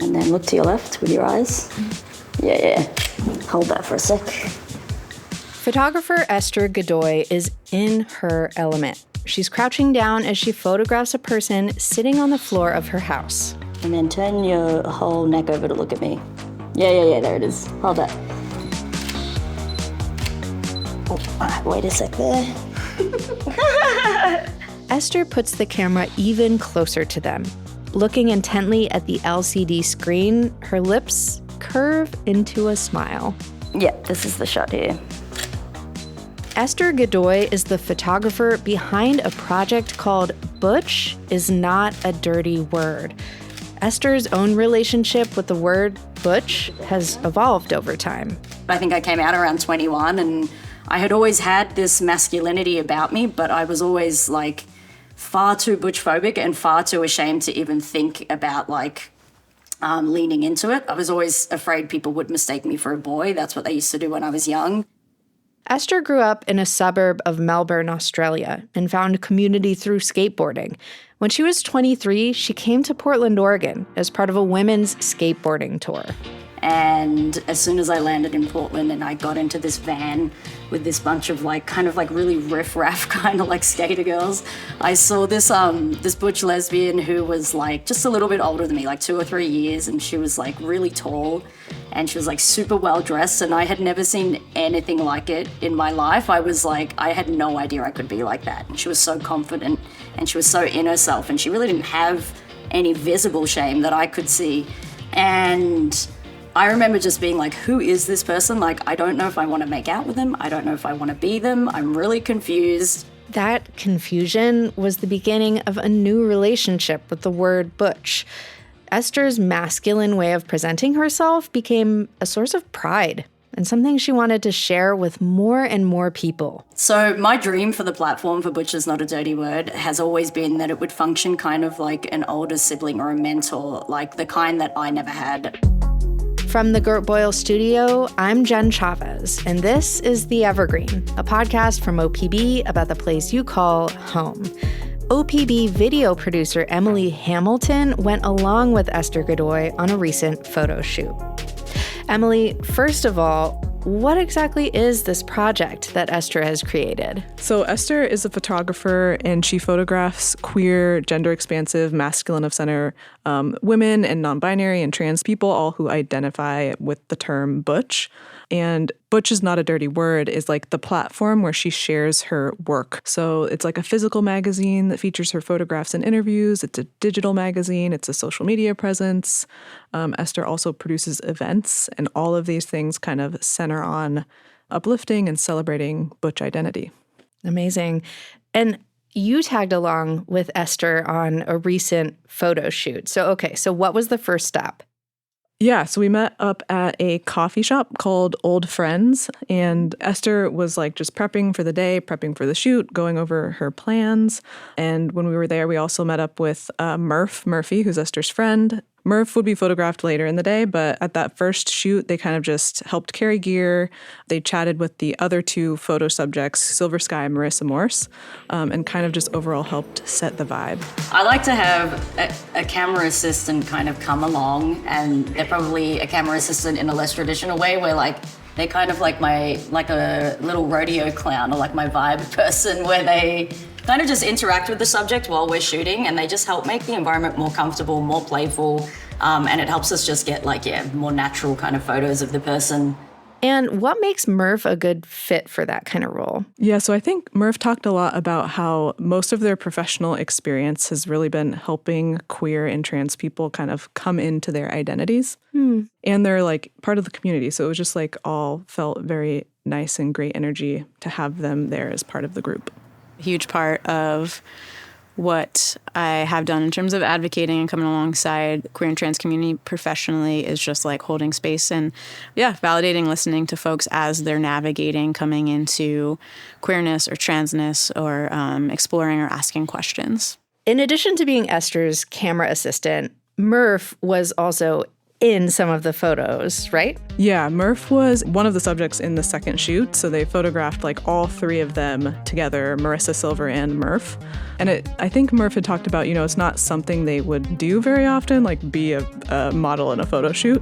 And then look to your left with your eyes. Yeah. Hold that for a sec. Photographer Esther Godoy is in her element. She's crouching down as she photographs a person sitting on the floor of her house. And then turn your whole neck over to look at me. Yeah, there it is. Hold that. Oh, wait a sec there. Esther puts the camera even closer to them. Looking intently at the LCD screen, her lips curve into a smile. Yeah, this is the shot here. Esther Godoy is the photographer behind a project called Butch is Not a Dirty Word. Esther's own relationship with the word butch has evolved over time. I think I came out around 21 and I had always had this masculinity about me, but I was always like far too butch phobic and far too ashamed to even think about leaning into it. I was always afraid people would mistake me for a boy. That's what they used to do when I was young. Esther grew up in a suburb of Melbourne, Australia, and found community through skateboarding. When she was 23, she came to Portland, Oregon, as part of a women's skateboarding tour. And as soon as I landed in Portland and I got into this van with this bunch of really riff-raff skater girls, I saw this butch lesbian who was just a little bit older than me, 2 or 3 years, and she was really tall and she was super well dressed, and I had never seen anything like it in my life. I had no idea I could be like that. And she was so confident and she was so in herself, and she really didn't have any visible shame that I could see. And I remember just being who is this person? I don't know if I want to make out with them. I don't know if I want to be them. I'm really confused. That confusion was the beginning of a new relationship with the word butch. Esther's masculine way of presenting herself became a source of pride and something she wanted to share with more and more people. So my dream for the platform for Butch is Not a Dirty Word has always been that it would function kind of like an older sibling or a mentor, the kind that I never had. From the Gert Boyle studio, I'm Jen Chavez, and this is The Evergreen, a podcast from OPB about the place you call home. OPB video producer Emily Hamilton went along with Esther Godoy on a recent photo shoot. Emily, first of all, what exactly is this project that Esther has created? So Esther is a photographer, and she photographs queer, gender-expansive, masculine of center women and non-binary and trans people, all who identify with the term butch. And Butch is Not a Dirty Word is the platform where she shares her work. So it's a physical magazine that features her photographs and interviews. It's a digital magazine. It's a social media presence. Esther also produces events, and all of these things kind of center on uplifting and celebrating butch identity. Amazing. And you tagged along with Esther on a recent photo shoot. So what was the first step? Yeah, so we met up at a coffee shop called Old Friends, and Esther was just prepping for the day, prepping for the shoot, going over her plans. And when we were there, we also met up with Murphy, who's Esther's friend. Murph would be photographed later in the day, but at that first shoot, they kind of just helped carry gear. They chatted with the other two photo subjects, Silver Sky and Marissa Morse, and kind of just overall helped set the vibe. I like to have a camera assistant kind of come along, and they're probably a camera assistant in a less traditional way where they're kind of like a little rodeo clown or my vibe person where they kind of just interact with the subject while we're shooting, and they just help make the environment more comfortable, more playful, and it helps us just get more natural kind of photos of the person. And what makes Murph a good fit for that kind of role? Yeah, so I think Murph talked a lot about how most of their professional experience has really been helping queer and trans people kind of come into their identities. And they're part of the community. So it was just all felt very nice and great energy to have them there as part of the group. A huge part of what I have done in terms of advocating and coming alongside the queer and trans community professionally is just holding space and, validating, listening to folks as they're navigating coming into queerness or transness or exploring or asking questions. In addition to being Esther's camera assistant, Murph was also in some of the photos, right? Yeah, Murph was one of the subjects in the second shoot. So they photographed like all three of them together, Marissa, Silver, and Murph. And I think Murph had talked about, it's not something they would do very often, like be a model in a photo shoot.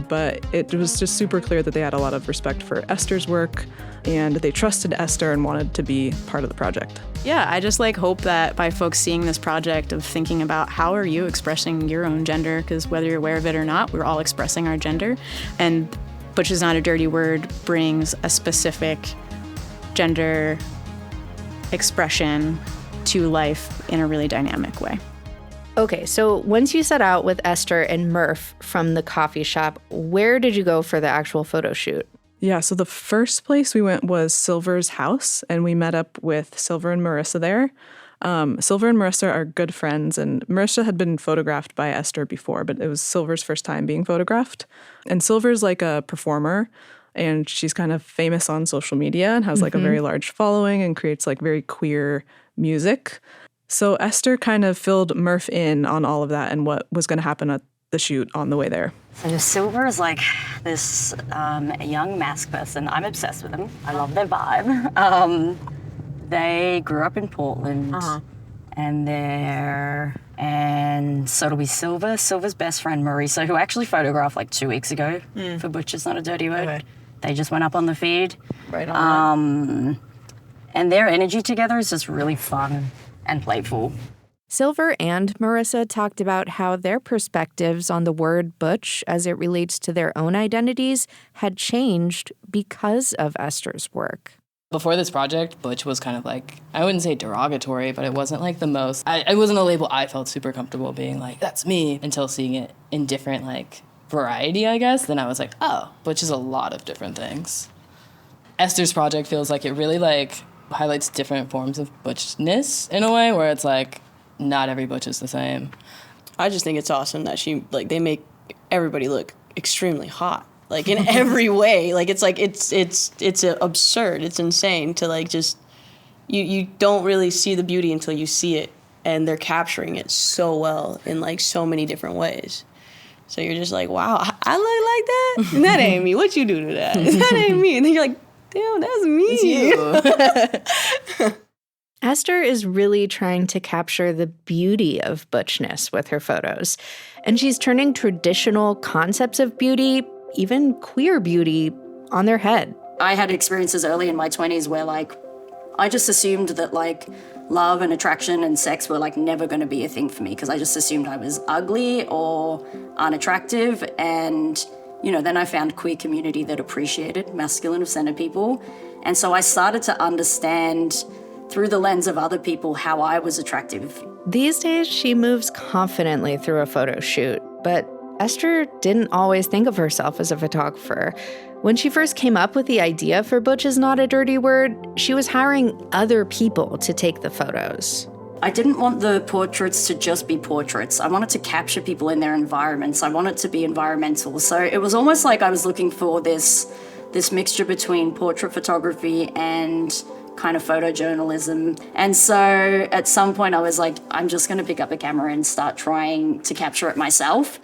But it was just super clear that they had a lot of respect for Esther's work, and they trusted Esther and wanted to be part of the project. Yeah, I just hope that by folks seeing this project of thinking about how are you expressing your own gender, because whether you're aware of it or not, we're all expressing our gender. And butch is not a dirty word brings a specific gender expression to life in a really dynamic way. Okay, so once you set out with Esther and Murph from the coffee shop, where did you go for the actual photo shoot? Yeah, so the first place we went was Silver's house, and we met up with Silver and Marissa there. Silver and Marissa are good friends, and Marissa had been photographed by Esther before, but it was Silver's first time being photographed. And Silver's like a performer, and she's kind of famous on social media and has like a very large following and creates like very queer music. So Esther kind of filled Murph in on all of that and what was going to happen at the shoot on the way there. So Silver is like this young mask person. I'm obsessed with them. I love their vibe. They grew up in Portland, and so it'll be Silver. Silver's best friend, Marissa, who I actually photographed like 2 weeks ago for Butch is Not a Dirty Word. Okay. They just went up on the feed. Right on. And their energy together is just really fun and playful. Silver and Marissa talked about how their perspectives on the word butch as it relates to their own identities had changed because of Esther's work. Before this project, butch was kind of like, I wouldn't say derogatory, but it wasn't like the most, it wasn't a label I felt super comfortable being like, that's me, until seeing it in different like variety, I guess. Then I was like, oh, butch is a lot of different things. Esther's project feels like it really like highlights different forms of butchness in a way where it's like, not every butch is the same. I just think it's awesome that they make everybody look extremely hot, like in every way. Like it's absurd. It's insane to like just you don't really see the beauty until you see it, and they're capturing it so well in like so many different ways. So you're just like, wow, I look like that? And that ain't me. What you do to that? That ain't me. And then you're like, damn, that's me. It's you. Esther is really trying to capture the beauty of butchness with her photos, and she's turning traditional concepts of beauty, even queer beauty, on their head. I had experiences early in my 20s where like I just assumed that like love and attraction and sex were like never going to be a thing for me because I just assumed I was ugly or unattractive. And then I found queer community that appreciated masculine of center people, and so I started to understand through the lens of other people how I was attractive. These days, she moves confidently through a photo shoot, but Esther didn't always think of herself as a photographer. When she first came up with the idea for Butch is Not a Dirty Word, she was hiring other people to take the photos. I didn't want the portraits to just be portraits. I wanted to capture people in their environments. I wanted to be environmental. So it was almost like I was looking for this mixture between portrait photography and kind of photojournalism. And so at some point I was like, I'm just going to pick up a camera and start trying to capture it myself.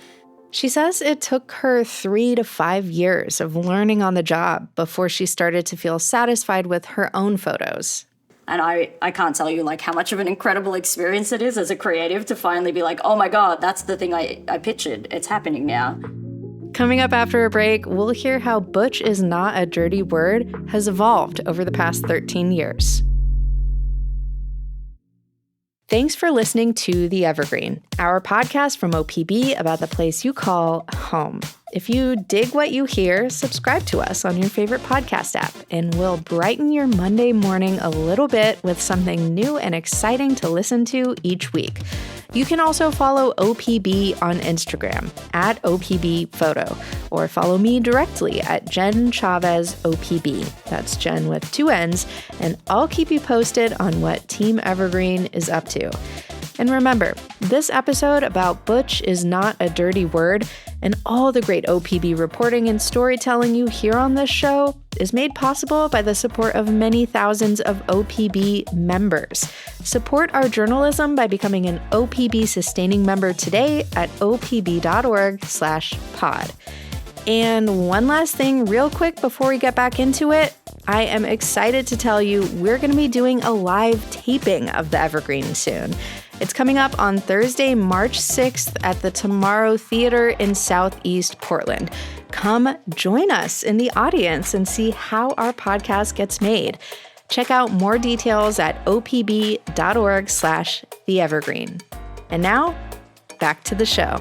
She says it took her 3 to 5 years of learning on the job before she started to feel satisfied with her own photos. And I can't tell you like how much of an incredible experience it is as a creative to finally be like, oh my God, that's the thing I pictured. It's happening now. Coming up after a break, we'll hear how Butch is Not a Dirty Word has evolved over the past 13 years. Thanks for listening to The Evergreen, our podcast from OPB about the place you call home. If you dig what you hear, subscribe to us on your favorite podcast app, and we'll brighten your Monday morning a little bit with something new and exciting to listen to each week. You can also follow OPB on Instagram at OPB Photo, or follow me directly at Jen Chavez OPB. That's Jen with 2 N's, and I'll keep you posted on what Team Evergreen is up to. And remember, this episode about butch is not a dirty word, and all the great OPB reporting and storytelling you hear on this show is made possible by the support of many thousands of OPB members. Support our journalism by becoming an OPB sustaining member today at opb.org/pod. And one last thing real quick before we get back into it, I am excited to tell you we're going to be doing a live taping of the Evergreen soon. It's coming up on Thursday, March 6th at the Tomorrow Theater in Southeast Portland. Come join us in the audience and see how our podcast gets made. Check out more details at opb.org/theevergreen. And now, back to the show.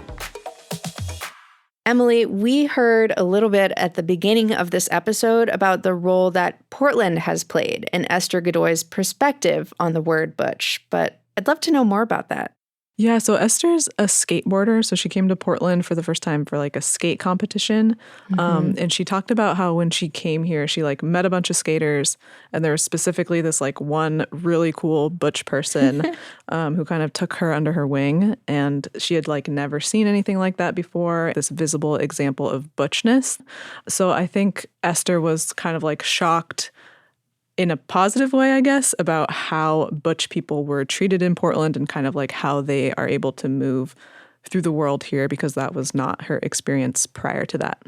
Emily, we heard a little bit at the beginning of this episode about the role that Portland has played in Esther Godoy's perspective on the word butch, but I'd love to know more about that. Yeah, so Esther's a skateboarder. So she came to Portland for the first time for like a skate competition. And she talked about how when she came here, she like met a bunch of skaters. And there was specifically this like one really cool butch person who kind of took her under her wing. And she had like never seen anything like that before, this visible example of butchness. So I think Esther was kind of like shocked in a positive way, I guess, about how butch people were treated in Portland and kind of like how they are able to move through the world here, because that was not her experience prior to that.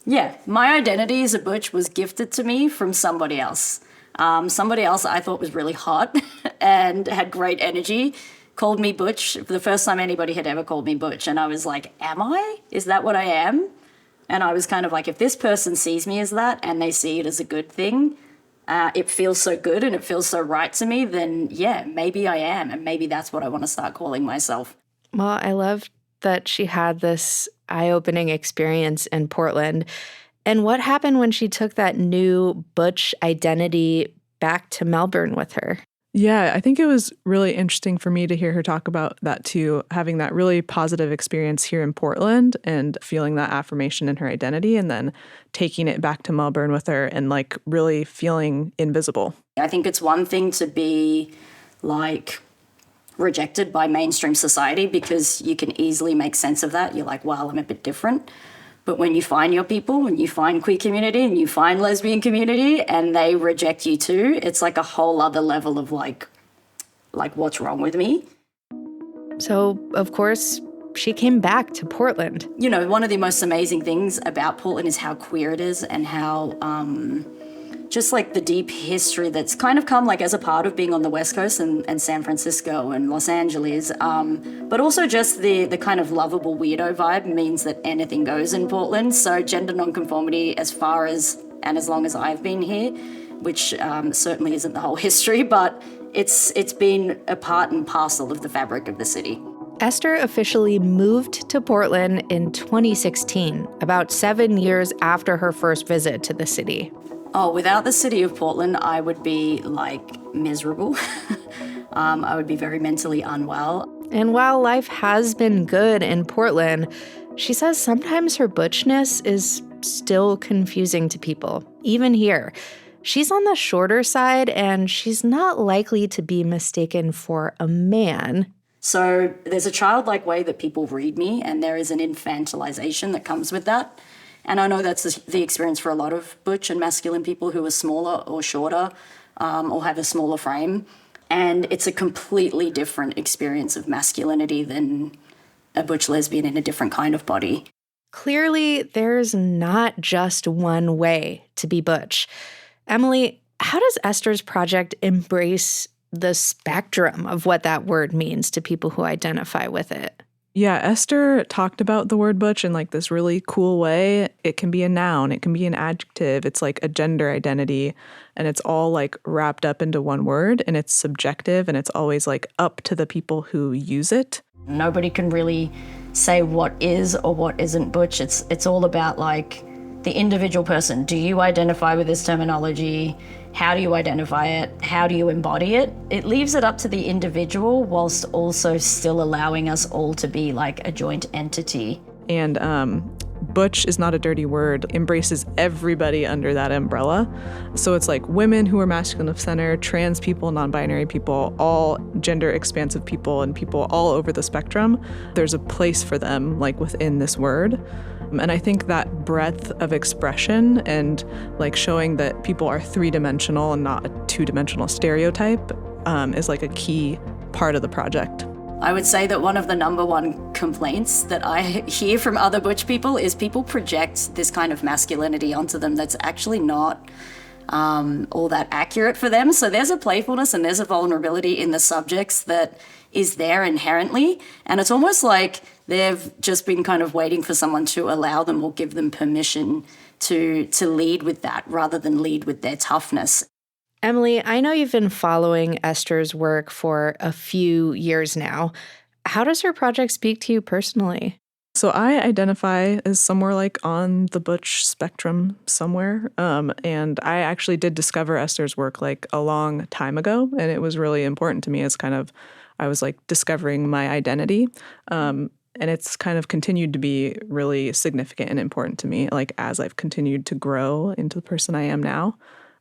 Yeah, my identity as a butch was gifted to me from somebody else. Somebody else I thought was really hot and had great energy called me butch for the first time anybody had ever called me butch. And I was like, am I? Is that what I am? And I was kind of like, if this person sees me as that and they see it as a good thing, it feels so good and it feels so right to me, then yeah, maybe I am. And maybe that's what I want to start calling myself. Well, I love that she had this eye-opening experience in Portland. And what happened when she took that new butch identity back to Melbourne with her? Yeah, I think it was really interesting for me to hear her talk about that too, having that really positive experience here in Portland and feeling that affirmation in her identity and then taking it back to Melbourne with her and like really feeling invisible. I think it's one thing to be like rejected by mainstream society because you can easily make sense of that. You're like, well, I'm a bit different. But when you find your people, when you find queer community and you find lesbian community and they reject you too, it's like a whole other level of like what's wrong with me? So, of course, she came back to Portland. You know, one of the most amazing things about Portland is how queer it is and how just like the deep history that's kind of come like as a part of being on the West Coast and San Francisco and Los Angeles. But also just the kind of lovable weirdo vibe means that anything goes in Portland. So gender nonconformity as far as and as long as I've been here, which certainly isn't the whole history, but it's been a part and parcel of the fabric of the city. Esther officially moved to Portland in 2016, about 7 years after her first visit to the city. Oh, without the city of Portland, I would be like miserable. I would be very mentally unwell. And while life has been good in Portland, she says sometimes her butchness is still confusing to people, even here. She's on the shorter side and she's not likely to be mistaken for a man. So there's a childlike way that people read me, and there is an infantilization that comes with that. And I know that's the experience for a lot of butch and masculine people who are smaller or shorter or have a smaller frame. And it's a completely different experience of masculinity than a butch lesbian in a different kind of body. Clearly, there's not just one way to be butch. Emily, how does Esther's project embrace the spectrum of what that word means to people who identify with it? Yeah, Esther talked about the word butch in like this really cool way. It can be a noun, it can be an adjective, it's like a gender identity, and it's all like wrapped up into one word, and it's subjective, and it's always like up to the people who use it. Nobody can really say what is or what isn't butch. It's all about like the individual person. Do you identify with this terminology? How do you identify it? How do you embody it? It leaves it up to the individual whilst also still allowing us all to be like a joint entity. And butch is not a dirty word, embraces everybody under that umbrella. So it's like women who are masculine of center, trans people, non-binary people, all gender expansive people, and people all over the spectrum. There's a place for them like within this word. And I think that breadth of expression and like showing that people are three-dimensional and not a two-dimensional stereotype is like a key part of the project. I would say that one of the number one complaints that I hear from other butch people is people project this kind of masculinity onto them that's actually not all that accurate for them. So there's a playfulness and there's a vulnerability in the subjects that is there inherently. And it's almost like they've just been kind of waiting for someone to allow them or give them permission to lead with that rather than lead with their toughness. Emily, I know you've been following Esther's work for a few years now. How does her project speak to you personally? So I identify as somewhere like on the butch spectrum somewhere. And I actually did discover Esther's work like a long time ago. And it was really important to me as kind of, I was like discovering my identity. And it's kind of continued to be really significant and important to me, like as I've continued to grow into the person I am now.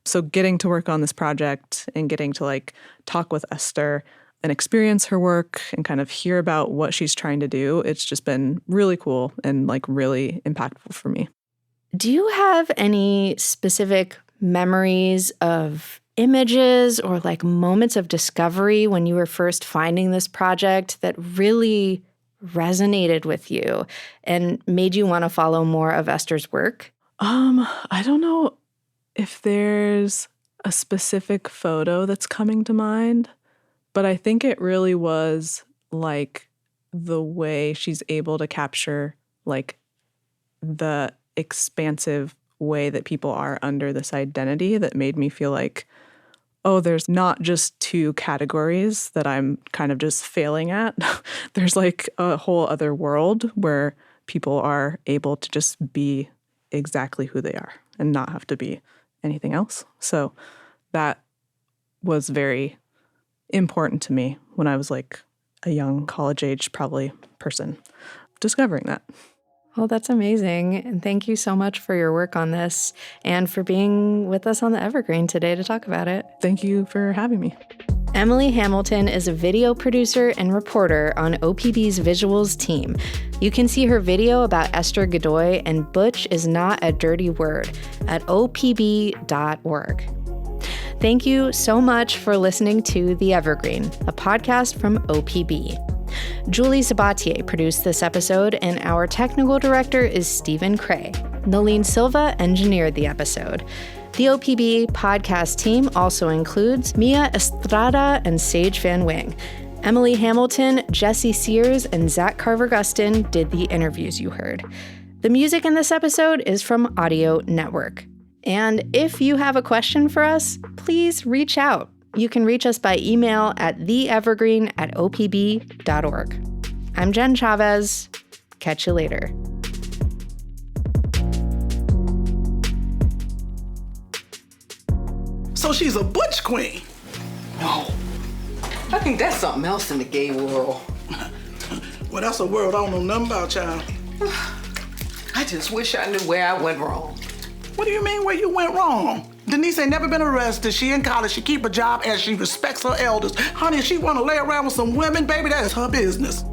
So getting to work on this project and getting to like talk with Esther and experience her work and kind of hear about what she's trying to do, it's just been really cool and like really impactful for me. Do you have any specific memories of images or like moments of discovery when you were first finding this project that really resonated with you and made you want to follow more of Esther's work? I don't know if there's a specific photo that's coming to mind, but I think it really was like the way she's able to capture like the expansive way that people are under this identity that made me feel like, oh, there's not just two categories that I'm kind of just failing at. There's like a whole other world where people are able to just be exactly who they are and not have to be anything else. So that was very important to me when I was like a young college age probably person discovering that. Well, that's amazing. And thank you so much for your work on this and for being with us on the Evergreen today to talk about it. Thank you for having me. Emily Hamilton is a video producer and reporter on OPB's visuals team. You can see her video about Esther Godoy and Butch is Not a Dirty Word at opb.org. Thank you so much for listening to The Evergreen, a podcast from OPB. Julie Sabatier produced this episode, and our technical director is Stephen Cray. Nalene Silva engineered the episode. The OPB podcast team also includes Mia Estrada and Sage Van Wing. Emily Hamilton, Jesse Sears, and Zach Carver-Gustin did the interviews you heard. The music in this episode is from Audio Network. And if you have a question for us, please reach out. You can reach us by email at theevergreen@opb.org. I'm Jen Chavez. Catch you later. So she's a butch queen. No. I think that's something else in the gay world. Well, that's a world I don't know nothing about, child. I just wish I knew where I went wrong. What do you mean where you went wrong? Denise ain't never been arrested. She in college. She keep a job and she respects her elders. Honey, if she want to lay around with some women, baby, that is her business.